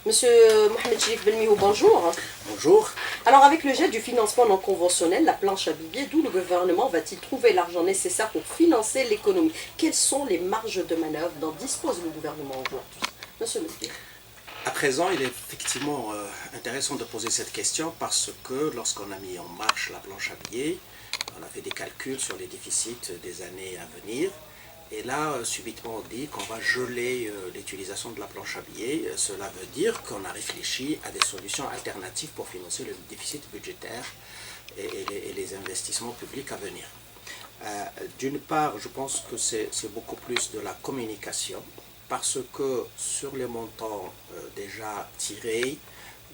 Monsieur Mohamed Chérif Belmihou, bonjour. Bonjour. Alors avec le jet du financement non conventionnel, la planche à billets, d'où le gouvernement va-t-il trouver l'argent nécessaire pour financer l'économie? Quelles sont les marges de manœuvre dont dispose le gouvernement aujourd'hui? Monsieur Mouti. À présent, il est effectivement intéressant de poser cette question parce que lorsqu'on a mis en marche la planche à billets, on a fait des calculs sur les déficits des années à venir. Et là, subitement, on dit qu'on va geler l'utilisation de la planche à billets. Cela veut dire qu'on a réfléchi à des solutions alternatives pour financer le déficit budgétaire et les investissements publics à venir. D'une part, je pense que c'est beaucoup plus de la communication, parce que sur les montants déjà tirés,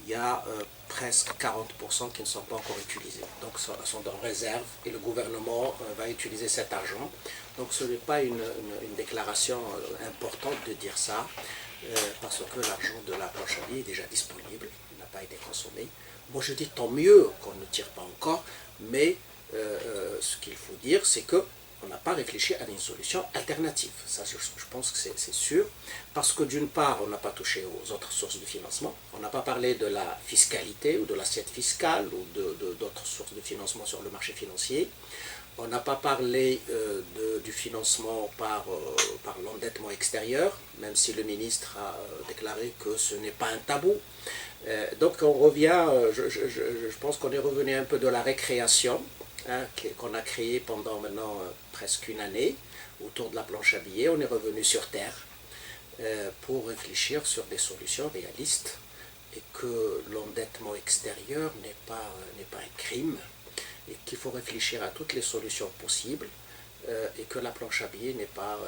il y a presque 40% qui ne sont pas encore utilisés. Donc, ils sont en réserve et le gouvernement va utiliser cet argent. Donc, ce n'est pas une déclaration importante de dire ça, parce que l'argent de la planche à billets est déjà disponible, il n'a pas été consommé. Moi, je dis tant mieux qu'on ne tire pas encore, mais ce qu'il faut dire, c'est que on n'a pas réfléchi à une solution alternative. Ça, je pense que c'est sûr. Parce que d'une part, on n'a pas touché aux autres sources de financement. On n'a pas parlé de la fiscalité ou de l'assiette fiscale ou d'autres sources de financement sur le marché financier. On n'a pas parlé du financement par l'endettement extérieur, même si le ministre a déclaré que ce n'est pas un tabou. Donc on revient, je pense qu'on est revenu un peu de la récréation, qu'on a créé pendant maintenant presque une année autour de la planche à billets. On est revenu sur terre pour réfléchir sur des solutions réalistes et que l'endettement extérieur n'est pas un crime et qu'il faut réfléchir à toutes les solutions possibles et que la planche à billets n'est pas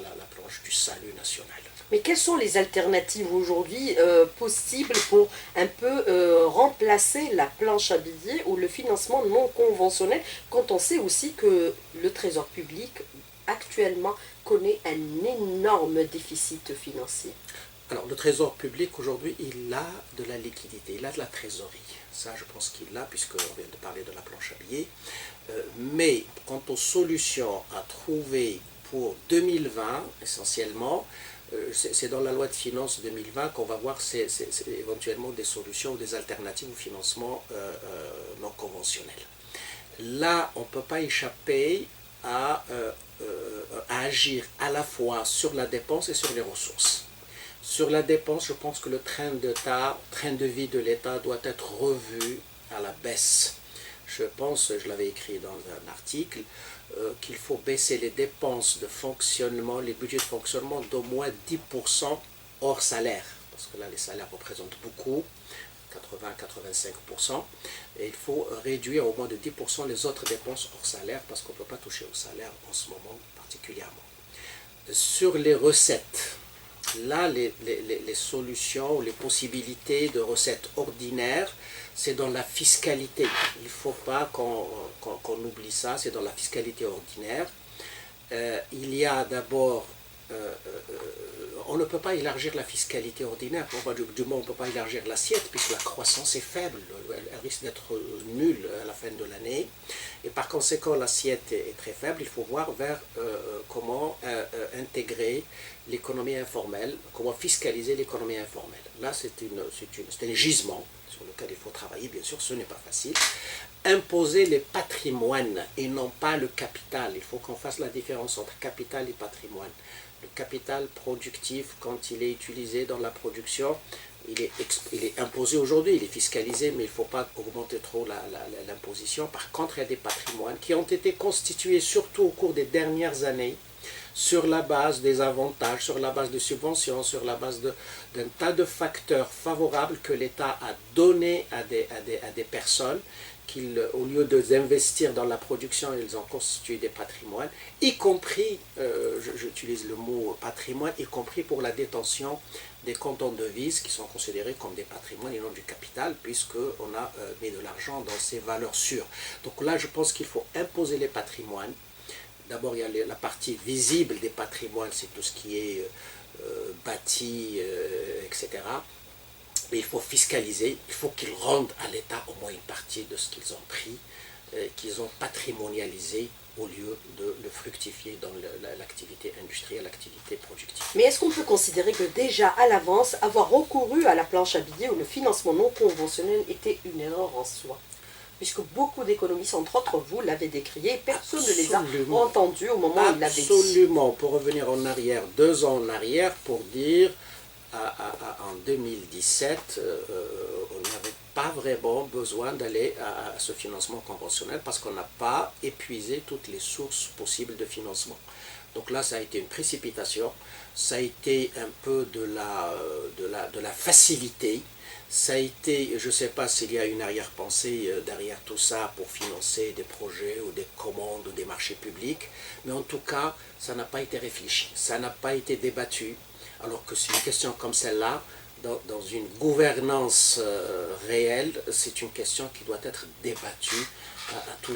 la planche du salut national. Mais quelles sont les alternatives aujourd'hui possibles pour un peu remplacer la planche à billets ou le financement non conventionnel, quand on sait aussi que le Trésor public actuellement connaît un énorme déficit financier? Alors le Trésor public aujourd'hui, il a de la liquidité, il a de la trésorerie. Ça, je pense qu'il l'a, puisqu'on vient de parler de la planche à billets. Mais quant aux solutions à trouver pour 2020, essentiellement, c'est dans la loi de finances 2020 qu'on va voir éventuellement des solutions ou des alternatives au financement non conventionnel. Là, on ne peut pas échapper à agir à la fois sur la dépense et sur les ressources. Sur la dépense, je pense que le train de vie de l'État doit être revu à la baisse. Je pense, je l'avais écrit dans un article, qu'il faut baisser les dépenses de fonctionnement, les budgets de fonctionnement d'au moins 10% hors salaire. Parce que là, les salaires représentent beaucoup, 80-85%. Et il faut réduire au moins de 10% les autres dépenses hors salaire, parce qu'on ne peut pas toucher au salaire en ce moment particulièrement. Sur les recettes, là, les solutions ou les possibilités de recettes ordinaires, c'est dans la fiscalité. Il ne faut pas qu'on oublie ça, c'est dans la fiscalité ordinaire. Il y a d'abord, on ne peut pas élargir la fiscalité ordinaire, du moins on ne peut pas élargir l'assiette, puisque la croissance est faible, elle risque d'être nulle à la fin de l'année. Et par conséquent, l'assiette est très faible, il faut voir vers comment intégrer l'économie informelle, comment fiscaliser l'économie informelle. Là, c'est un gisement sur lequel il faut travailler, bien sûr, ce n'est pas facile. Imposer les patrimoines et non pas le capital. Il faut qu'on fasse la différence entre capital et patrimoine. Le capital productif, quand il est utilisé dans la production, il est imposé aujourd'hui, il est fiscalisé, mais il ne faut pas augmenter trop l'imposition. Par contre, il y a des patrimoines qui ont été constitués surtout au cours des dernières années, sur la base des avantages, sur la base de subventions, sur la base d'un tas de facteurs favorables que l'État a donnés à des personnes, au lieu d'investir dans la production, ils ont constitué des patrimoines, y compris, j'utilise le mot patrimoine, y compris pour la détention des comptes en devises qui sont considérés comme des patrimoines et non du capital, puisqu'on a mis de l'argent dans ces valeurs sûres. Donc là, je pense qu'il faut imposer les patrimoines. D'abord, il y a la partie visible des patrimoines, c'est tout ce qui est bâti, etc. Mais il faut fiscaliser, il faut qu'ils rendent à l'État au moins une partie de ce qu'ils ont pris, qu'ils ont patrimonialisé au lieu de le fructifier dans l'activité industrielle, l'activité productive. Mais est-ce qu'on peut considérer que déjà à l'avance, avoir recouru à la planche à billets ou le financement non conventionnel était une erreur en soi? Puisque beaucoup d'économistes, entre autres vous, l'avaient décrié, personne ne les a entendus au moment où il l'avait dit. Absolument, pour revenir en arrière, 2 ans en arrière, pour dire en 2017, on n'avait pas vraiment besoin d'aller à ce financement conventionnel parce qu'on n'a pas épuisé toutes les sources possibles de financement. Donc là, ça a été une précipitation, ça a été un peu de la facilité, ça a été, je ne sais pas s'il y a une arrière-pensée derrière tout ça pour financer des projets ou des commandes ou des marchés publics, mais en tout cas, ça n'a pas été réfléchi, ça n'a pas été débattu. Alors que c'est une question comme celle-là, dans une gouvernance réelle, c'est une question qui doit être débattue à tous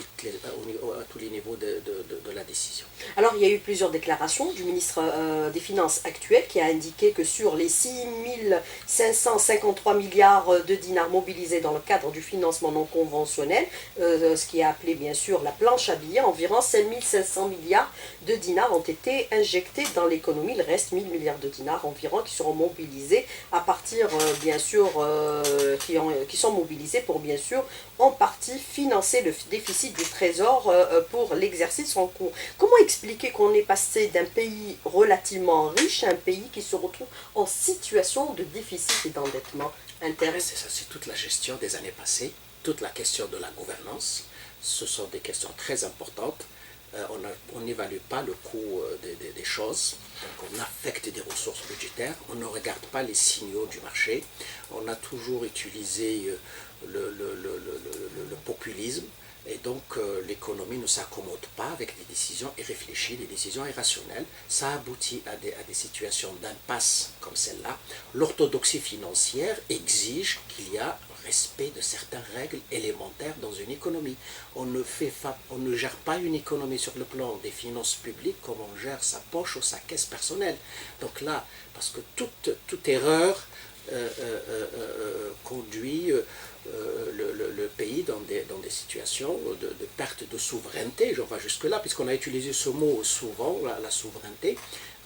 les niveaux de la décision. Alors, il y a eu plusieurs déclarations du ministre des Finances actuel qui a indiqué que sur les 6 553 milliards de dinars mobilisés dans le cadre du financement non conventionnel, ce qui est appelé bien sûr la planche à billets, environ 5 500 milliards de dinars ont été injectés dans l'économie. Il reste 1000 milliards de dinars environ qui seront mobilisés à partir, bien sûr, qui sont mobilisés pour bien sûr en partie financer le déficit du trésor pour l'exercice en cours. Comment expliquer qu'on est passé d'un pays relativement riche à un pays qui se retrouve en situation de déficit et d'endettement interne? C'est ça, c'est toute la gestion des années passées, toute la question de la gouvernance. Ce sont des questions très importantes. On n'évalue pas le coût des choses, donc on affecte des ressources budgétaires, on ne regarde pas les signaux du marché, on a toujours utilisé le populisme, et donc l'économie ne s'accommode pas avec des décisions irréfléchies, des décisions irrationnelles. Ça aboutit à des situations d'impasse comme celle-là. L'orthodoxie financière exige qu'il y a respect de certaines règles élémentaires dans une économie. On ne gère pas une économie sur le plan des finances publiques comme on gère sa poche ou sa caisse personnelle. Donc là, parce que toute erreur conduit le pays dans des situations de perte de souveraineté. Je vais jusque-là, puisqu'on a utilisé ce mot souvent, la souveraineté.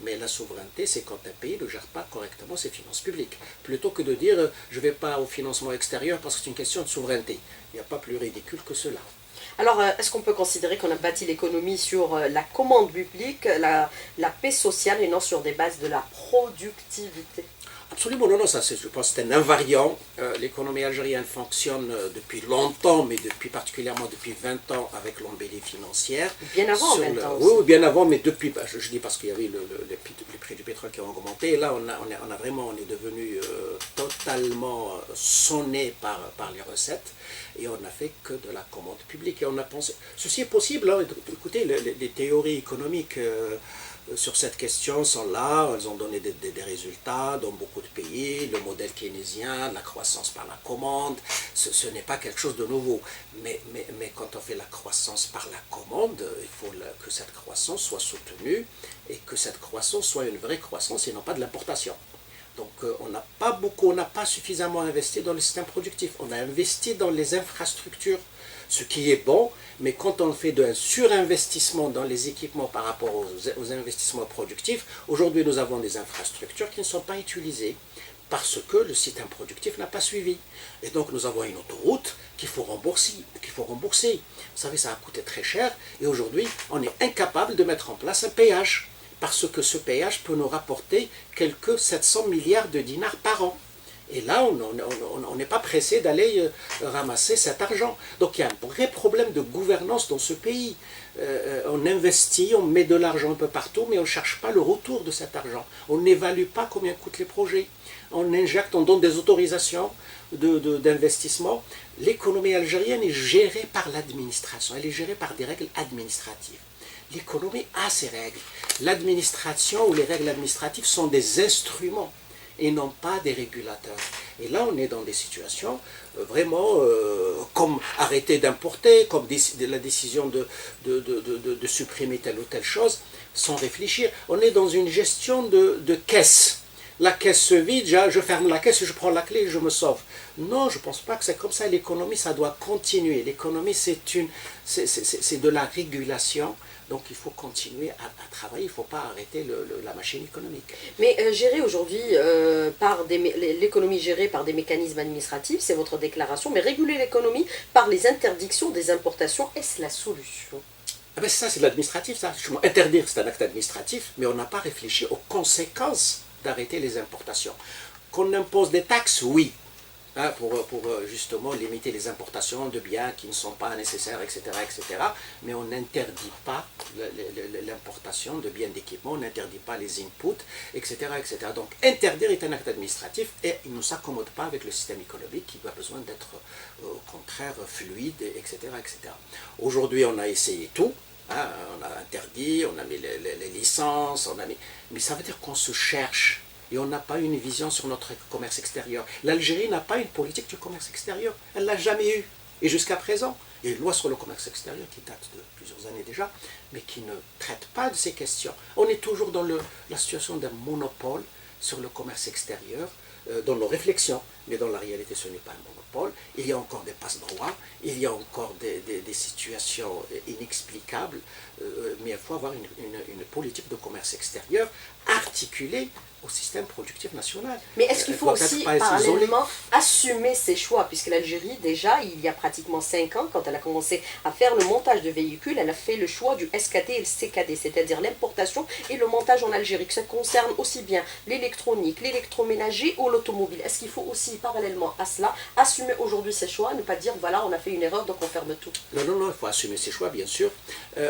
Mais la souveraineté, c'est quand un pays ne gère pas correctement ses finances publiques. Plutôt que de dire je ne vais pas au financement extérieur parce que c'est une question de souveraineté. Il n'y a pas plus ridicule que cela. Alors, est-ce qu'on peut considérer qu'on a bâti l'économie sur la commande publique, la paix sociale et non sur des bases de la productivité? Absolument, non, ça, je pense que c'est un invariant. L'économie algérienne fonctionne depuis longtemps, mais particulièrement depuis 20 ans avec l'embellie financière. Bien avant 20 ans aussi. Oui, bien avant, mais depuis, je dis parce qu'il y avait les prix du pétrole qui ont augmenté, et là on est devenu totalement sonné par les recettes, et on n'a fait que de la commande publique. Et on a pensé, ceci est possible, hein, écoutez, les théories économiques sur cette question sont là, elles ont donné des résultats dans beaucoup de pays, le modèle keynésien, la croissance par la commande, ce n'est pas quelque chose de nouveau. Mais quand on fait la croissance par la commande, il faut que cette croissance soit soutenue et que cette croissance soit une vraie croissance et non pas de l'importation. Donc on n'a pas suffisamment investi dans le système productif, on a investi dans les infrastructures, ce qui est bon, mais quand on fait un surinvestissement dans les équipements par rapport aux investissements productifs, aujourd'hui nous avons des infrastructures qui ne sont pas utilisées parce que le système productif n'a pas suivi. Et donc nous avons une autoroute qu'il faut rembourser. Vous savez, ça a coûté très cher et aujourd'hui on est incapable de mettre en place un péage parce que ce péage peut nous rapporter quelques 700 milliards de dinars par an. Et là, on n'est pas pressé d'aller ramasser cet argent. Donc il y a un vrai problème de gouvernance dans ce pays. On investit, on met de l'argent un peu partout, mais on ne cherche pas le retour de cet argent. On n'évalue pas combien coûtent les projets. On injecte, on donne des autorisations d'investissement. L'économie algérienne est gérée par l'administration. Elle est gérée par des règles administratives. L'économie a ses règles. L'administration ou les règles administratives sont des instruments et non pas des régulateurs. Et là, on est dans des situations vraiment comme arrêter d'importer, comme la décision de supprimer telle ou telle chose, sans réfléchir. On est dans une gestion de caisse. La caisse se vide, je ferme la caisse, je prends la clé et je me sauve. Non, je ne pense pas que c'est comme ça. L'économie, ça doit continuer. L'économie, c'est de la régulation, Donc il faut continuer à travailler, il ne faut pas arrêter la machine économique. Mais gérer aujourd'hui l'économie gérée par des mécanismes administratifs, c'est votre déclaration, mais réguler l'économie par les interdictions des importations, est-ce la solution? Ah ben ça, c'est de l'administratif, ça. Interdire, c'est un acte administratif, mais on n'a pas réfléchi aux conséquences d'arrêter les importations. Qu'on impose des taxes, oui, hein, pour justement limiter les importations de biens qui ne sont pas nécessaires, etc., etc. Mais on n'interdit pas l'importation de biens d'équipement, on n'interdit pas les inputs, etc., etc. Donc interdire est un acte administratif et il ne s'accommode pas avec le système économique qui a besoin d'être au contraire fluide, etc., etc. Aujourd'hui, on a essayé tout. Hein, on a interdit, on a mis les licences, mais ça veut dire qu'on se cherche. Et on n'a pas une vision sur notre commerce extérieur. L'Algérie n'a pas une politique du commerce extérieur. Elle ne l'a jamais eue. Et jusqu'à présent, il y a une loi sur le commerce extérieur qui date de plusieurs années déjà, mais qui ne traite pas de ces questions. On est toujours dans la situation d'un monopole sur le commerce extérieur, dans nos réflexions, mais dans la réalité ce n'est pas un monopole. Il y a encore des passe-droits, il y a encore des situations inexplicables, mais il faut avoir une politique de commerce extérieur articulée au système productif national. Mais est-ce qu'il faut aussi parallèlement assumer ses choix, puisque l'Algérie, déjà, il y a pratiquement 5 ans, quand elle a commencé à faire le montage de véhicules, elle a fait le choix du SKD et le CKD, c'est-à-dire l'importation et le montage en Algérie, que ça concerne aussi bien l'électronique, l'électroménager ou l'automobile. Est-ce qu'il faut aussi, parallèlement à cela, assumer aujourd'hui ses choix, ne pas dire, voilà, on a fait une erreur, donc on ferme tout? Non, non, non, il faut assumer ses choix, bien sûr.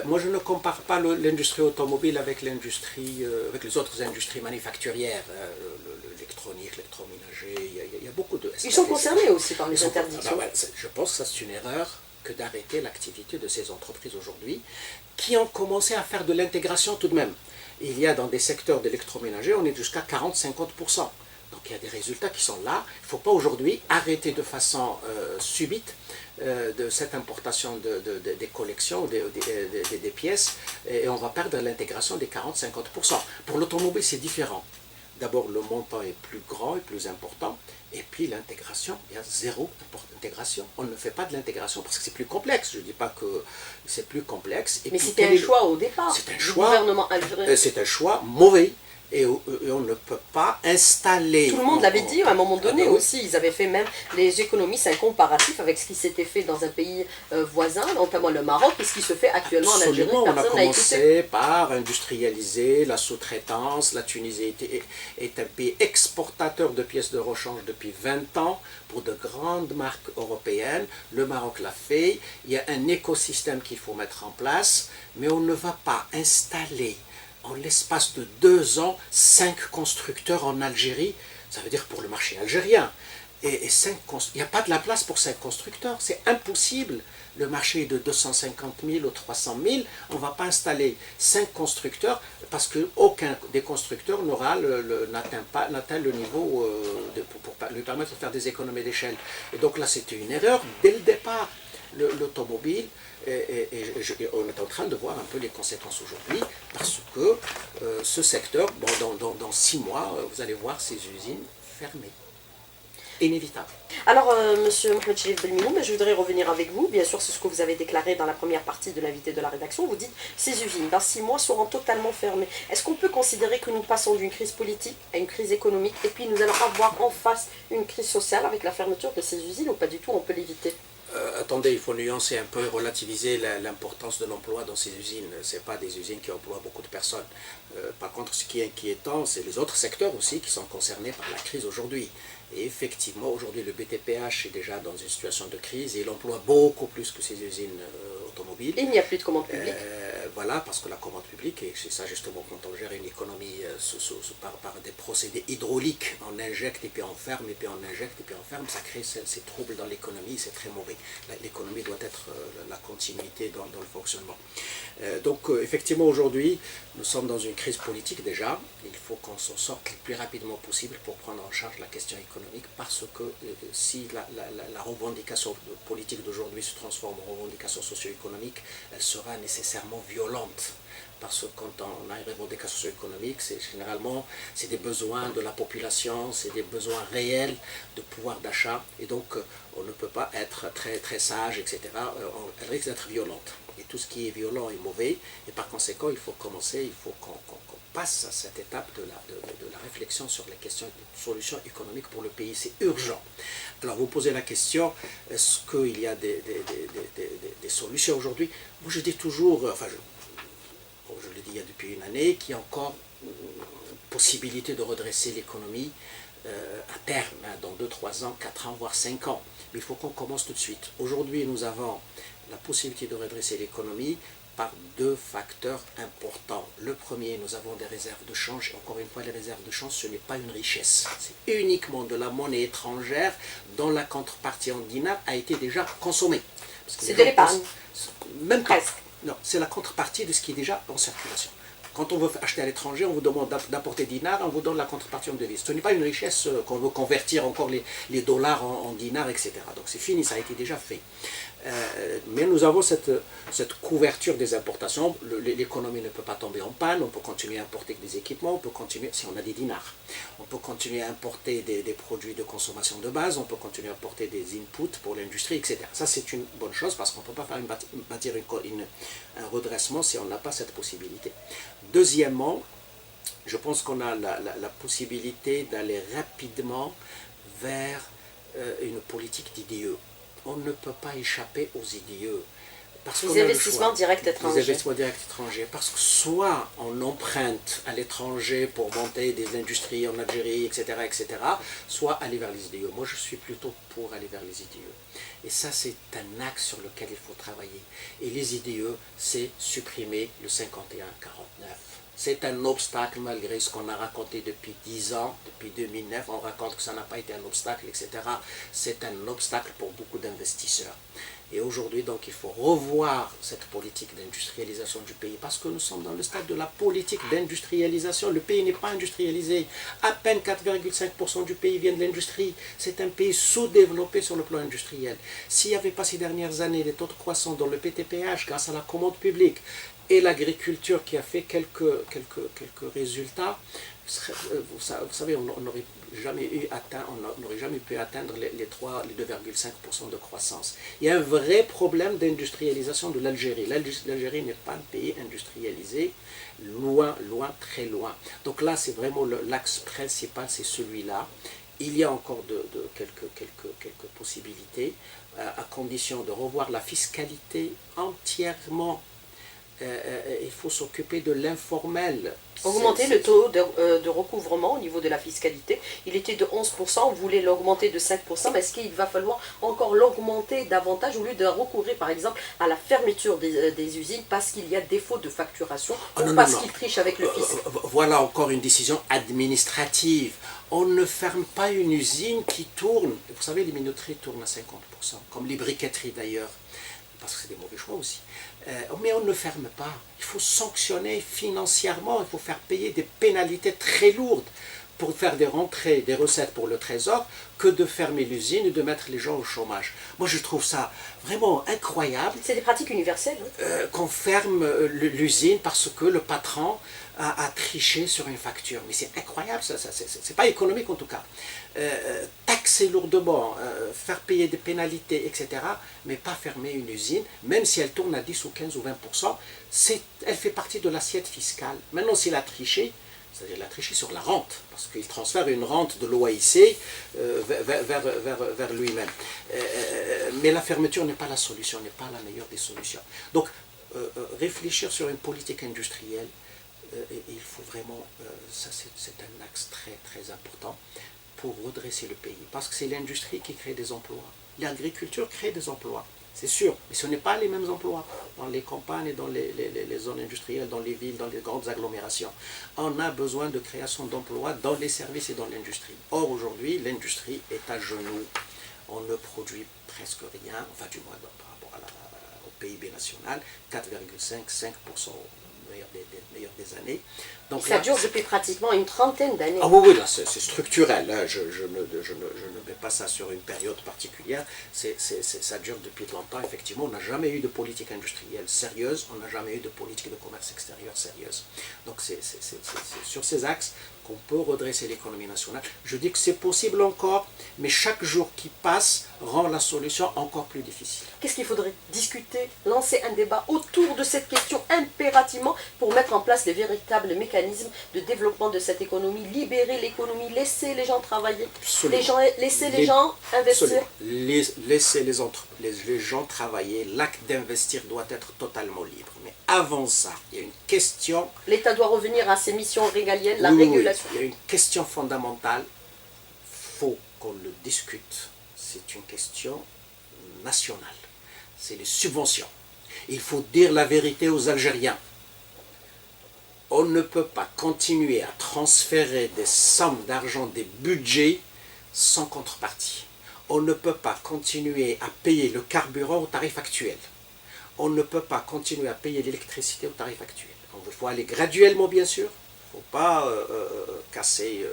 Moi, je ne compare pas l'industrie automobile avec l'industrie, avec les autres industries manufacturières. L'électronique, l'électroménager, il y a beaucoup de... Ils sont concernés aussi par les interdictions. Je pense que c'est une erreur que d'arrêter l'activité de ces entreprises aujourd'hui, qui ont commencé à faire de l'intégration tout de même. Il y a dans des secteurs d'électroménager, on est jusqu'à 40-50%. Donc il y a des résultats qui sont là. Il ne faut pas aujourd'hui arrêter de façon subite de cette importation des collections, des pièces, et on va perdre l'intégration des 40-50%. Pour l'automobile, c'est différent. D'abord, le montant est plus grand et plus important, et puis l'intégration, il y a zéro intégration. On ne fait pas de l'intégration parce que c'est plus complexe. Je ne dis pas que c'est plus complexe. Mais c'était un choix au départ du gouvernement algérien. C'est un choix mauvais. Et on ne peut pas installer... Tout le monde l'avait dit à un moment donné aussi. Ils avaient fait même, les économistes, un comparatif avec ce qui s'était fait dans un pays voisin, notamment le Maroc, et ce qui se fait actuellement en Algérie. On a commencé par industrialiser la sous-traitance. La Tunisie est un pays exportateur de pièces de rechange depuis 20 ans pour de grandes marques européennes. Le Maroc l'a fait. Il y a un écosystème qu'il faut mettre en place, mais on ne va pas installer en l'espace de 2 ans, 5 constructeurs en Algérie, ça veut dire pour le marché algérien. Et il n'y a pas de la place pour 5 constructeurs, c'est impossible. Le marché est de 250 000 ou 300 000, on ne va pas installer 5 constructeurs parce qu'aucun des constructeurs n'atteint le niveau pour lui permettre de faire des économies d'échelle. Et donc là, c'était une erreur dès le départ. L'automobile, et on est en train de voir un peu les conséquences aujourd'hui, parce que ce secteur, dans 6 mois, vous allez voir ces usines fermées. Inévitable. Alors, monsieur Mohamed Cherif Belminoum, je voudrais revenir avec vous. Bien sûr, c'est ce que vous avez déclaré dans la première partie de l'invité de la rédaction. Vous dites ces usines, dans 6 mois, seront totalement fermées. Est-ce qu'on peut considérer que nous passons d'une crise politique à une crise économique, et puis nous allons avoir en face une crise sociale avec la fermeture de ces usines, ou pas du tout, on peut l'éviter? Attendez, il faut nuancer un peu, relativiser l'importance de l'emploi dans ces usines. Ce n'est pas des usines qui emploient beaucoup de personnes. Par contre, ce qui est inquiétant, c'est les autres secteurs aussi qui sont concernés par la crise aujourd'hui. Et effectivement, aujourd'hui, le BTPH est déjà dans une situation de crise et il emploie beaucoup plus que ces usines automobiles. Il n'y a plus de commande publique. Voilà, parce que la commande publique, et c'est ça justement quand on gère une économie par des procédés hydrauliques, on injecte et puis on ferme, et puis on injecte et puis on ferme, ça crée ces troubles dans l'économie, c'est très mauvais. L'économie doit être la continuité dans le fonctionnement. Donc effectivement, aujourd'hui, nous sommes dans une crise politique déjà. Il faut qu'on s'en sorte le plus rapidement possible pour prendre en charge la question économique, parce que si la revendication politique d'aujourd'hui se transforme en revendication socio-économique, elle sera nécessairement violente. Parce que quand on a une revendication socio-économique, c'est généralement des besoins de la population, c'est des besoins réels de pouvoir d'achat, et donc on ne peut pas être très, très sage, etc. Elle risque d'être violente. et tout ce qui est violent est mauvais, et par conséquent, il faut qu'on passe à cette étape de la réflexion sur les questions de solutions économiques pour le pays. C'est urgent. Alors, vous posez la question, est-ce qu'il y a des solutions aujourd'hui? Moi, je dis toujours, enfin, je le dis il y a depuis une année, qu'il y a encore possibilité de redresser l'économie à terme, hein, dans 2, 3 ans, 4 ans, voire 5 ans. Mais il faut qu'on commence tout de suite. Aujourd'hui, nous avons la possibilité de redresser l'économie par 2 facteurs importants. Le premier, nous avons des réserves de change. Et encore une fois, les réserves de change, ce n'est pas une richesse. C'est uniquement de la monnaie étrangère dont la contrepartie en dinars a été déjà consommée. C'est de l'épargne. Même presque. Non, c'est la contrepartie de ce qui est déjà en circulation. Quand on veut acheter à l'étranger, on vous demande d'apporter dinars, on vous donne la contrepartie en devise. Ce n'est pas une richesse qu'on veut convertir encore les dollars en dinars, etc. Donc c'est fini, ça a été déjà fait. Mais nous avons cette couverture des importations. L'économie ne peut pas tomber en panne, on peut continuer à importer des équipements, on peut continuer, si on a des dinars, on peut continuer à importer des produits de consommation de base, on peut continuer à importer des inputs pour l'industrie, etc. Ça c'est une bonne chose parce qu'on ne peut pas faire un redressement si on n'a pas cette possibilité. Deuxièmement, je pense qu'on a la possibilité d'aller rapidement vers une politique d'IDE. On ne peut pas échapper aux IDE. Les investissements directs étrangers. Les investissements directs étrangers. Parce que soit on emprunte à l'étranger pour monter des industries en Algérie, etc., soit aller vers les IDE. Moi, je suis plutôt pour aller vers les IDE. Et ça, c'est un axe sur lequel il faut travailler. Et les IDE, c'est supprimer le 51-49. C'est un obstacle malgré ce qu'on a raconté depuis 10 ans, depuis 2009, on raconte que ça n'a pas été un obstacle, etc. C'est un obstacle pour beaucoup d'investisseurs. Et aujourd'hui, donc, il faut revoir cette politique d'industrialisation du pays parce que nous sommes dans le stade de la politique d'industrialisation. Le pays n'est pas industrialisé. À peine 4,5% du pays vient de l'industrie. C'est un pays sous-développé sur le plan industriel. S'il n'y avait pas ces dernières années des taux de croissance dans le PTPH grâce à la commande publique, et l'agriculture qui a fait quelques résultats, vous savez, on n'aurait jamais pu atteindre les 2,5% de croissance. Il y a un vrai problème d'industrialisation de l'Algérie. L'Algérie n'est pas un pays industrialisé, loin, très loin. Donc là, c'est vraiment l'axe principal, c'est celui-là. Il y a encore quelques possibilités, à condition de revoir la fiscalité entièrement. Il faut s'occuper de l'informel. Augmenter le taux de recouvrement au niveau de la fiscalité. Il était de 11%, on voulait l'augmenter de 5%, mais est-ce qu'il va falloir encore l'augmenter davantage au lieu de recourir par exemple à la fermeture des usines parce qu'il y a défaut de facturation ou parce qu'ils trichent avec le fisc? Voilà encore une décision administrative. On ne ferme pas une usine qui tourne. Vous savez, les minoteries tournent à 50%, comme les briqueteries d'ailleurs, parce que c'est des mauvais choix aussi. Mais on ne ferme pas. Il faut sanctionner financièrement, il faut faire payer des pénalités très lourdes pour faire des rentrées, des recettes pour le trésor, que de fermer l'usine et de mettre les gens au chômage. Moi, je trouve ça vraiment incroyable. C'est des pratiques universelles. Qu'on ferme l'usine parce que le patron a triché sur une facture. Mais c'est incroyable, c'est pas économique en tout cas. Taxer lourdement, faire payer des pénalités, etc., mais pas fermer une usine, même si elle tourne à 10 ou 15 ou 20%, elle fait partie de l'assiette fiscale. Maintenant, s'il a triché, c'est-à-dire la tricher sur la rente, parce qu'il transfère une rente de l'OAIC vers lui-même. Mais la fermeture n'est pas la solution, n'est pas la meilleure des solutions. Donc, réfléchir sur une politique industrielle, il faut vraiment, ça c'est un axe très important pour redresser le pays, parce que c'est l'industrie qui crée des emplois. L'agriculture crée des emplois. C'est sûr, mais ce n'est pas les mêmes emplois dans les campagnes et dans les zones industrielles, dans les villes, dans les grandes agglomérations. On a besoin de création d'emplois dans les services et dans l'industrie. Or, aujourd'hui, l'industrie est à genoux. On ne produit presque rien, enfin du moins par rapport au PIB national, 4,5% meilleur des années. Donc, ça dure depuis pratiquement une trentaine d'années. Ah oui, là c'est structurel, là, je ne mets pas ça sur une période particulière, ça dure depuis longtemps, effectivement, on n'a jamais eu de politique industrielle sérieuse, on n'a jamais eu de politique de commerce extérieur sérieuse. Donc c'est sur ces axes qu'on peut redresser l'économie nationale. Je dis que c'est possible encore, mais chaque jour qui passe rend la solution encore plus difficile. Qu'est-ce qu'il faudrait discuter, lancer un débat autour de cette question impérativement pour mettre en place les véritables mécanismes de développement de cette économie, libérer l'économie, laisser les gens travailler, laisser les gens investir. Laisser les gens travailler, l'acte d'investir doit être totalement libre. Mais avant ça, il y a une question... L'État doit revenir à ses missions régaliennes, la régulation. Oui, il y a une question fondamentale, il faut qu'on le discute. C'est une question nationale. C'est les subventions. Il faut dire la vérité aux Algériens. On ne peut pas continuer à transférer des sommes d'argent, des budgets, sans contrepartie. On ne peut pas continuer à payer le carburant au tarif actuel. On ne peut pas continuer à payer l'électricité au tarif actuel. Il faut aller graduellement, bien sûr. Il ne faut pas casser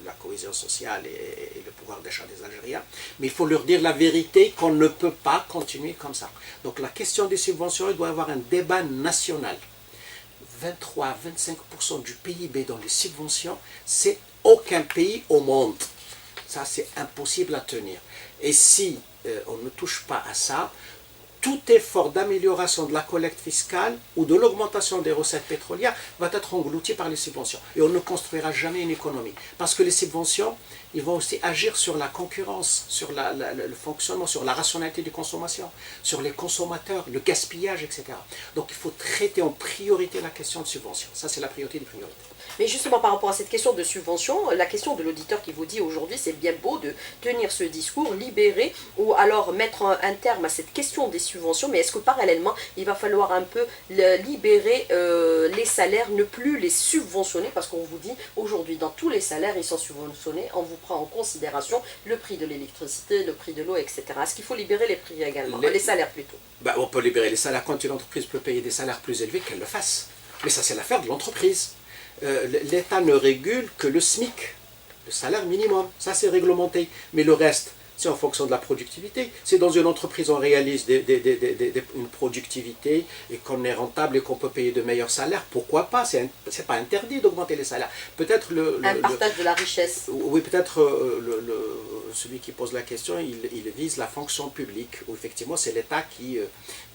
la cohésion sociale et le pouvoir d'achat des Algériens. Mais il faut leur dire la vérité qu'on ne peut pas continuer comme ça. Donc la question des subventions, il doit y avoir un débat national. 23 à 25% du PIB dans les subventions, c'est aucun pays au monde. Ça, c'est impossible à tenir. Et si on ne touche pas à ça, tout effort d'amélioration de la collecte fiscale ou de l'augmentation des recettes pétrolières va être englouti par les subventions. Et on ne construira jamais une économie. Parce que les subventions, ils vont aussi agir sur la concurrence, sur le fonctionnement, sur la rationalité des consommations, sur les consommateurs, le gaspillage, etc. Donc il faut traiter en priorité la question de subvention. Ça, c'est la priorité des priorités. Mais justement, par rapport à cette question de subvention, la question de l'auditeur qui vous dit aujourd'hui, c'est bien beau de tenir ce discours, libérer, ou alors mettre un terme à cette question des subventions, mais est-ce que parallèlement, il va falloir un peu libérer les salaires, ne plus les subventionner, parce qu'on vous dit, aujourd'hui, dans tous les salaires, ils sont subventionnés, on vous prend en considération le prix de l'électricité, le prix de l'eau, etc. Est-ce qu'il faut libérer les prix également, les salaires plutôt? On peut libérer les salaires quand une entreprise peut payer des salaires plus élevés, qu'elle le fasse. Mais ça, c'est l'affaire de l'entreprise. L'État ne régule que le SMIC, le salaire minimum, ça c'est réglementé. Mais le reste, c'est en fonction de la productivité. Si dans une entreprise on réalise une productivité et qu'on est rentable et qu'on peut payer de meilleurs salaires, pourquoi pas? C'est pas interdit d'augmenter les salaires. Peut-être un partage de la richesse. Oui, peut-être celui qui pose la question, il vise la fonction publique, où effectivement c'est l'État qui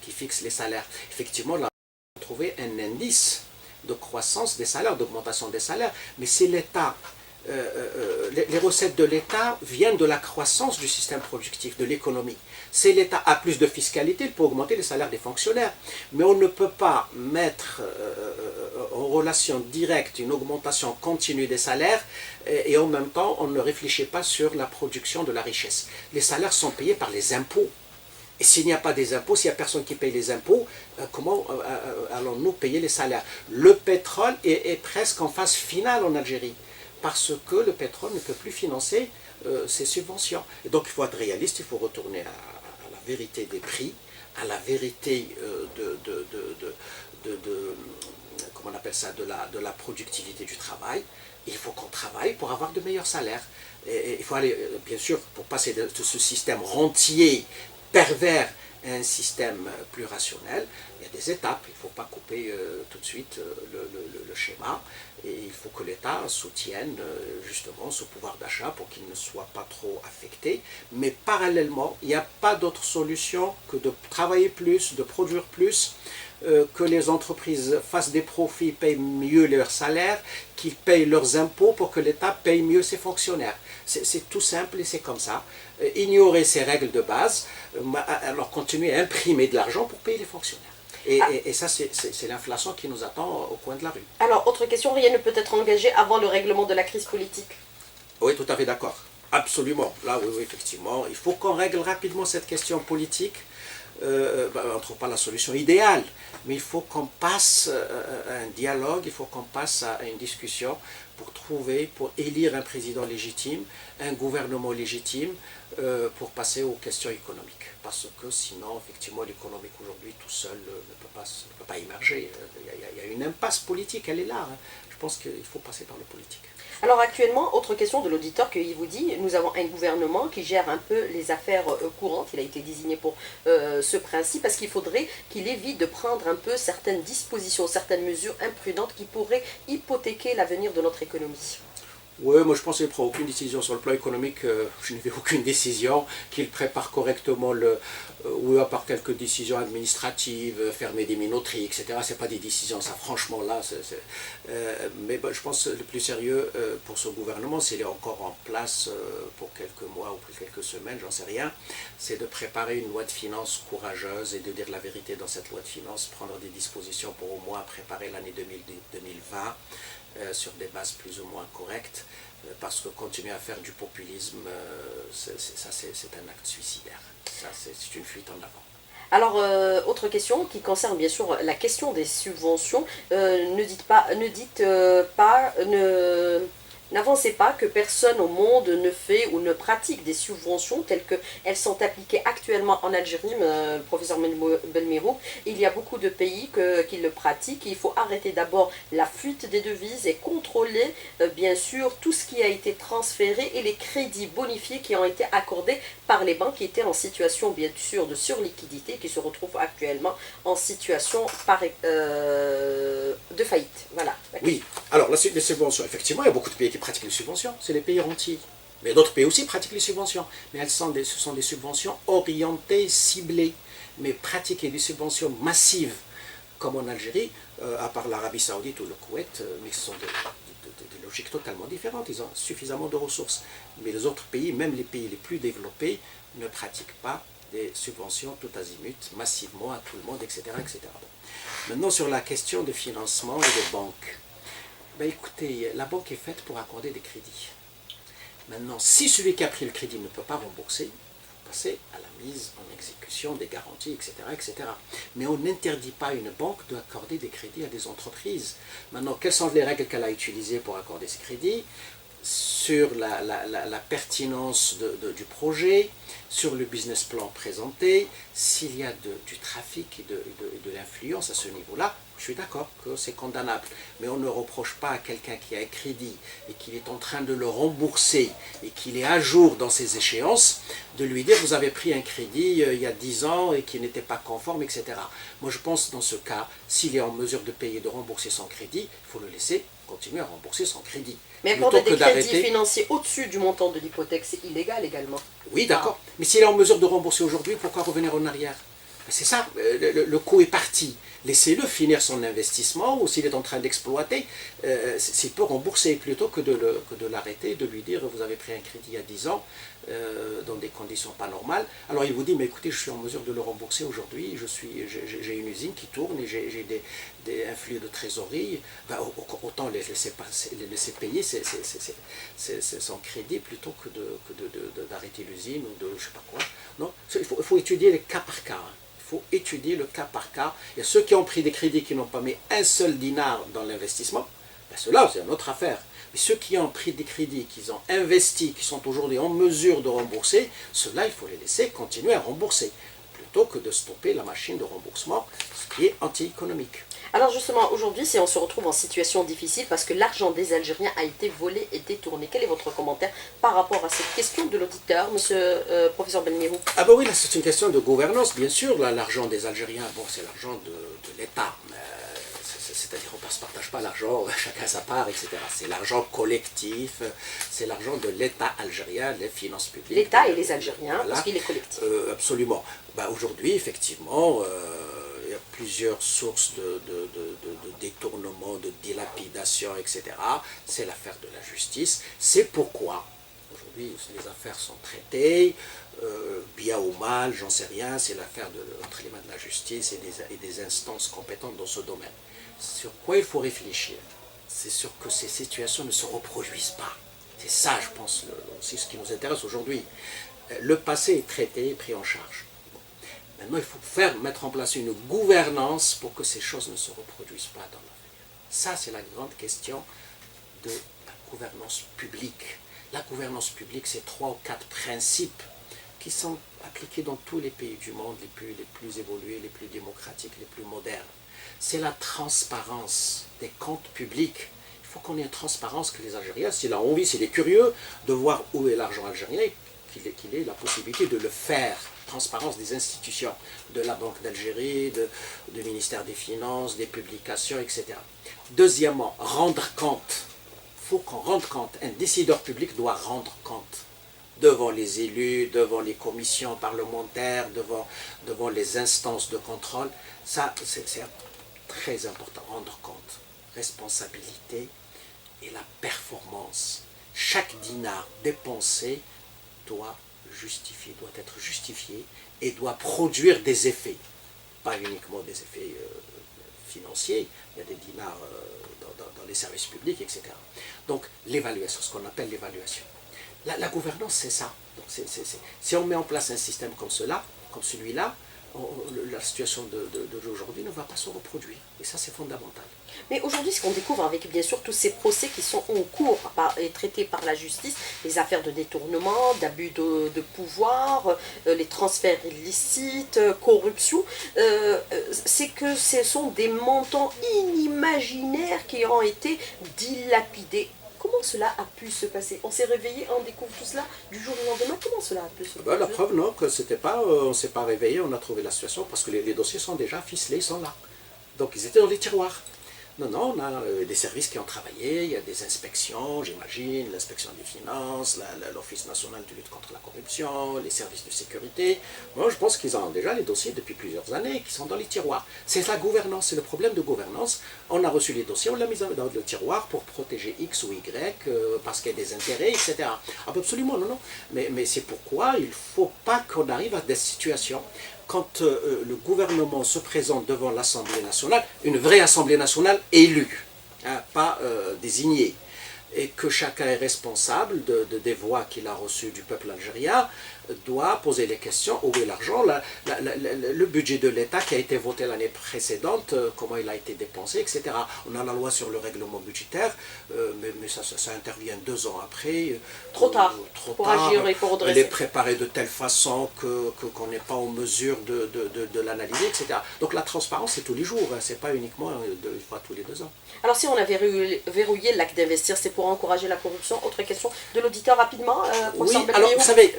fixe les salaires. Effectivement, là, on a trouvé un indice de croissance des salaires, d'augmentation des salaires, mais c'est l'État, les recettes de l'État viennent de la croissance du système productif, de l'économie. Si l'État a plus de fiscalité, il peut augmenter les salaires des fonctionnaires, mais on ne peut pas mettre en relation directe une augmentation continue des salaires et en même temps on ne réfléchit pas sur la production de la richesse. Les salaires sont payés par les impôts. Et s'il n'y a pas des impôts, s'il n'y a personne qui paye les impôts, comment allons-nous payer les salaires? Le pétrole est presque en phase finale en Algérie, parce que le pétrole ne peut plus financer ses subventions. Et donc il faut être réaliste, il faut retourner à la vérité des prix, à la vérité comment on appelle ça, de la productivité du travail. Il faut qu'on travaille pour avoir de meilleurs salaires. Et il faut aller, bien sûr, pour passer de ce système rentier, pervers, à un système plus rationnel, il y a des étapes. Il ne faut pas couper tout de suite le schéma. Et il faut que l'État soutienne justement ce pouvoir d'achat pour qu'il ne soit pas trop affecté. Mais parallèlement, il n'y a pas d'autre solution que de travailler plus, de produire plus, que les entreprises fassent des profits, payent mieux leurs salaires, qu'ils payent leurs impôts pour que l'État paye mieux ses fonctionnaires. C'est tout simple et c'est comme ça. Ignorer ces règles de base, alors continuer à imprimer de l'argent pour payer les fonctionnaires. Et ça, c'est l'inflation qui nous attend au coin de la rue. Alors, autre question, rien ne peut être engagé avant le règlement de la crise politique? Oui, tout à fait d'accord. Absolument. Là, oui, effectivement. Il faut qu'on règle rapidement cette question politique. On ne trouve pas la solution idéale, mais il faut qu'on passe à un dialogue, il faut qu'on passe à une discussion pour élire un président légitime, un gouvernement légitime, pour passer aux questions économiques. Parce que sinon, effectivement, l'économique aujourd'hui tout seul ne peut pas émerger. Il y a une impasse politique, elle est là. Je pense qu'il faut passer par le politique. Alors actuellement, autre question de l'auditeur qui vous dit, nous avons un gouvernement qui gère un peu les affaires courantes, il a été désigné pour ce principe, parce qu'il faudrait qu'il évite de prendre un peu certaines dispositions, certaines mesures imprudentes qui pourraient hypothéquer l'avenir de notre économie. Oui, moi je pense qu'il ne prend aucune décision sur le plan économique. Je n'ai vu aucune décision, qu'il prépare correctement ou à part quelques décisions administratives, fermer des minoteries, etc. C'est pas des décisions, ça franchement là. Mais je pense que le plus sérieux pour ce gouvernement, s'il est encore en place pour quelques mois ou pour quelques semaines, j'en sais rien, c'est de préparer une loi de finances courageuse et de dire la vérité dans cette loi de finances, prendre des dispositions pour au moins préparer l'année 2020. Sur des bases plus ou moins correctes, parce que continuer à faire du populisme, c'est un acte suicidaire. Ça, c'est une fuite en avant. Alors, autre question qui concerne bien sûr la question des subventions. N'avancez pas que personne au monde ne fait ou ne pratique des subventions telles qu'elles sont appliquées actuellement en Algérie, professeur Belmirou. Il y a beaucoup de pays qui le pratiquent. Il faut arrêter d'abord la fuite des devises et contrôler bien sûr tout ce qui a été transféré et les crédits bonifiés qui ont été accordés par les banques qui étaient en situation bien sûr de surliquidité, qui se retrouvent actuellement en situation de faillite. Voilà. Oui, alors les subventions, effectivement, il y a beaucoup de pays qui pratiquent les subventions, c'est les pays rentiers. Mais d'autres pays aussi pratiquent les subventions. Mais ce sont des subventions orientées, ciblées. Mais pratiquer des subventions massives, comme en Algérie, à part l'Arabie Saoudite ou le Koweït, mais ce sont des logiques totalement différentes. Ils ont suffisamment de ressources. Mais les autres pays, même les pays les plus développés, ne pratiquent pas des subventions tout azimut, massivement à tout le monde, etc. etc. Maintenant, sur la question de financement et de banque. Ben écoutez, la banque est faite pour accorder des crédits. Maintenant, si celui qui a pris le crédit ne peut pas rembourser, il faut passer à la mise en exécution des garanties, etc., etc. Mais on n'interdit pas à une banque d'accorder des crédits à des entreprises. Maintenant, quelles sont les règles qu'elle a utilisées pour accorder ces crédits? Sur la pertinence du projet, sur le business plan présenté, s'il y a du trafic et de l'influence à ce niveau-là, je suis d'accord que c'est condamnable. Mais on ne reproche pas à quelqu'un qui a un crédit et qu'il est en train de le rembourser et qu'il est à jour dans ses échéances, de lui dire vous avez pris un crédit il y a 10 ans et qui n'était pas conforme, etc. Moi je pense dans ce cas, s'il est en mesure de payer, de rembourser son crédit, il faut le laisser continuer à rembourser son crédit. Mais accorder des crédits financiers au-dessus du montant de l'hypothèque, c'est illégal également. Oui, d'accord. Mais s'il est en mesure de rembourser aujourd'hui, pourquoi revenir en arrière? C'est ça, le coût est parti. Laissez-le finir son investissement, ou s'il est en train d'exploiter, s'il peut rembourser plutôt que de l'arrêter, de lui dire vous avez pris un crédit il y a 10 ans dans des conditions pas normales. Alors il vous dit mais écoutez, je suis en mesure de le rembourser aujourd'hui, j'ai une usine qui tourne et j'ai un flux de trésorerie. Ben, autant les laisser payer son crédit plutôt que d'arrêter l'usine ou de je sais pas quoi. Non, il faut étudier les cas par cas. Il faut étudier le cas par cas. Il y a ceux qui ont pris des crédits qui n'ont pas mis un seul dinar dans l'investissement, ben ceux-là, c'est une autre affaire. Mais ceux qui ont pris des crédits, qui ont investi, qui sont aujourd'hui en mesure de rembourser, ceux-là, il faut les laisser continuer à rembourser, plutôt que de stopper la machine de remboursement, ce qui est anti-économique. Alors justement, aujourd'hui, si on se retrouve en situation difficile parce que l'argent des Algériens a été volé et détourné, quel est votre commentaire par rapport à cette question de l'auditeur, monsieur professeur Belmirou? Ah ben oui, là c'est une question de gouvernance, bien sûr. L'argent des Algériens, bon, c'est l'argent de l'État. C'est-à-dire on ne se partage pas l'argent, chacun sa part, etc. C'est l'argent collectif, c'est l'argent de l'État algérien, les finances publiques. L'État et les Algériens, voilà, parce qu'il est collectif. Absolument. Ben, aujourd'hui, effectivement, il y a plusieurs sources de détournement, de dilapidation, etc. C'est l'affaire de la justice. C'est pourquoi, aujourd'hui, les affaires sont traitées, bien ou mal, j'en sais rien, c'est l'affaire entre les mains de la justice et des instances compétentes dans ce domaine. Sur quoi il faut réfléchir, c'est sur que ces situations ne se reproduisent pas. C'est ça, je pense, aussi ce qui nous intéresse aujourd'hui. Le passé est traité et pris en charge. Bon. Maintenant, il faut mettre en place une gouvernance pour que ces choses ne se reproduisent pas dans l'avenir. Ça, c'est la grande question de la gouvernance publique. La gouvernance publique, c'est 3 ou 4 principes qui sont appliqués dans tous les pays du monde, les plus évolués, les plus démocratiques, les plus modernes. C'est la transparence des comptes publics. Il faut qu'on ait une transparence que les Algériens, s'il a envie, s'il est curieux de voir où est l'argent algérien, qu'il ait la possibilité de le faire. Transparence des institutions, de la Banque d'Algérie, du ministère des Finances, des publications, etc. Deuxièmement, rendre compte. Il faut qu'on rende compte. Un décideur public doit rendre compte devant les élus, devant les commissions parlementaires, devant les instances de contrôle. Ça, c'est très important, rendre compte. Responsabilité et la performance. Chaque dinar dépensé doit être justifié et doit produire des effets. Pas uniquement des effets financiers, il y a des dinars dans les services publics, etc. Donc l'évaluation, ce qu'on appelle l'évaluation. La gouvernance, c'est ça. Donc, si on met en place un système comme celui-là, la situation d'aujourd'hui ne va pas se reproduire. Et ça, c'est fondamental. Mais aujourd'hui, ce qu'on découvre avec bien sûr tous ces procès qui sont en cours et traités par la justice, les affaires de détournement, d'abus de pouvoir, les transferts illicites, corruption, c'est que ce sont des montants inimaginaires qui ont été dilapidés. Comment cela a pu se passer? On s'est réveillé, on découvre tout cela du jour au lendemain. Comment cela a pu se passer? La preuve, non, que c'était pas, on ne s'est pas réveillé, on a trouvé la situation parce que les dossiers sont déjà ficelés, ils sont là. Donc ils étaient dans les tiroirs. Non, on a des services qui ont travaillé, il y a des inspections, j'imagine, l'inspection des finances, l'Office national de lutte contre la corruption, les services de sécurité. Moi, je pense qu'ils ont déjà les dossiers depuis plusieurs années, qui sont dans les tiroirs. C'est la gouvernance, c'est le problème de gouvernance. On a reçu les dossiers, on l'a mis dans le tiroir pour protéger X ou Y, parce qu'il y a des intérêts, etc. Ah, absolument, non. Mais c'est pourquoi il ne faut pas qu'on arrive à des situations quand le gouvernement se présente devant l'Assemblée nationale, une vraie Assemblée nationale élue, hein, pas désignée, et que chacun est responsable des voix qu'il a reçues du peuple algérien, doit poser les questions, où est l'argent, le budget de l'État qui a été voté l'année précédente, comment il a été dépensé, etc. On a la loi sur le règlement budgétaire, mais ça intervient 2 ans après. Trop tard pour agir et pour redresser. Elle est préparée de telle façon qu'on n'est pas en mesure de l'analyser, etc. Donc la transparence, c'est tous les jours, hein, c'est pas uniquement une fois tous les 2 ans. Alors si on a verrouillé l'acte d'investir, c'est pour encourager la corruption. Autre question de l'auditeur rapidement. Oui, alors vous savez,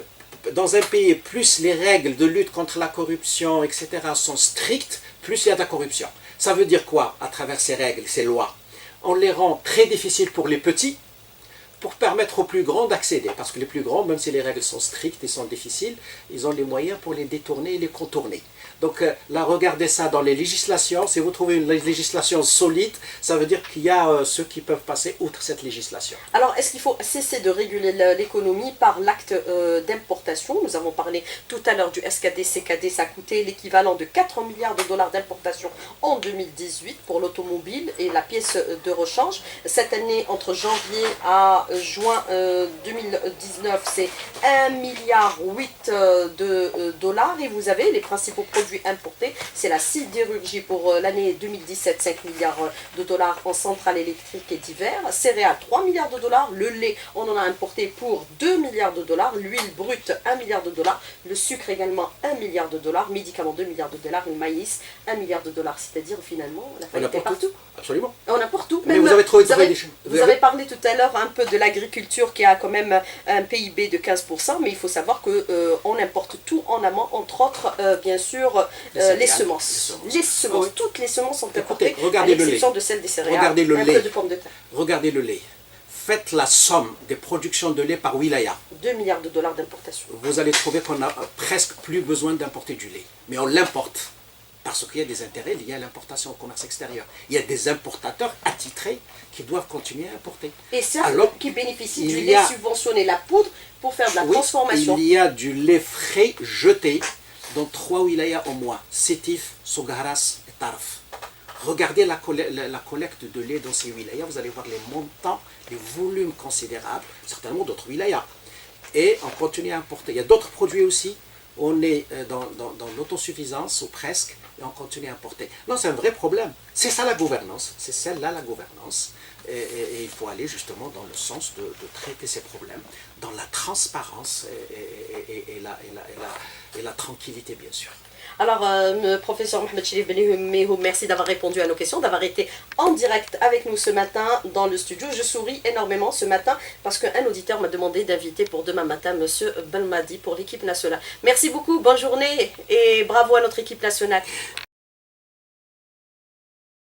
dans un pays, plus les règles de lutte contre la corruption, etc. sont strictes, plus il y a de la corruption. Ça veut dire quoi à travers ces règles, ces lois? On les rend très difficiles pour les petits, pour permettre aux plus grands d'accéder. Parce que les plus grands, même si les règles sont strictes et sont difficiles, ils ont les moyens pour les détourner et les contourner. Donc là, regardez ça dans les législations. Si vous trouvez une législation solide, ça veut dire qu'il y a ceux qui peuvent passer outre cette législation. Alors, est-ce qu'il faut cesser de réguler l'économie par l'acte d'importation? Nous avons parlé tout à l'heure du SKD, CKD. Ça a coûté l'équivalent de 4 milliards de dollars d'importation en 2018 pour l'automobile et la pièce de rechange. Cette année, entre janvier à juin 2019, c'est 1,8 milliard de dollars. Et vous avez les principaux produits importés, c'est la sidérurgie pour l'année 2017, 5 milliards de dollars en centrales électriques et divers, céréales 3 milliards de dollars, le lait on en a importé pour 2 milliards de dollars, l'huile brute 1 milliard de dollars, le sucre également 1 milliard de dollars, médicaments 2 milliards de dollars, le maïs 1 milliard de dollars, c'est-à-dire finalement la faillite est partout. Absolument. On apporte tout. Mais vous avez trouvé vous avez parlé tout à l'heure un peu de l'agriculture qui a quand même un PIB de 15%, mais il faut savoir qu'on importe tout en amont, entre autres, bien sûr, les semences. Les semences. Oui. Toutes les semences sont importées, à l'exception de celles des céréales. Regardez le lait. Peu de pommes de terre. Regardez le lait. Faites la somme des productions de lait par wilaya. 2 milliards de dollars d'importation. Vous allez trouver qu'on n'a presque plus besoin d'importer du lait. Mais on l'importe. Parce qu'il y a des intérêts liés à l'importation au commerce extérieur. Il y a des importateurs attitrés qui doivent continuer à importer. Et ça, qui bénéficient du lait subventionné, la poudre, pour faire de la transformation. Il y a du lait frais jeté dans 3 wilayas au moins. Sétif, Sogaras et Tarf. Regardez la collecte de lait dans ces wilayas, vous allez voir les montants, les volumes considérables, certainement d'autres wilayas. Et on continue à importer. Il y a d'autres produits aussi. On est dans l'autosuffisance, ou presque, et on continue à importer. Non, c'est un vrai problème. C'est ça la gouvernance. C'est celle-là la gouvernance. Et il faut aller justement dans le sens de traiter ces problèmes, dans la transparence et la tranquillité, bien sûr. Alors, professeur Mohamed Chérif Benihou, merci d'avoir répondu à nos questions, d'avoir été en direct avec nous ce matin dans le studio. Je souris énormément ce matin parce qu'un auditeur m'a demandé d'inviter pour demain matin Monsieur Belmadi pour l'équipe nationale. Merci beaucoup, bonne journée et bravo à notre équipe nationale.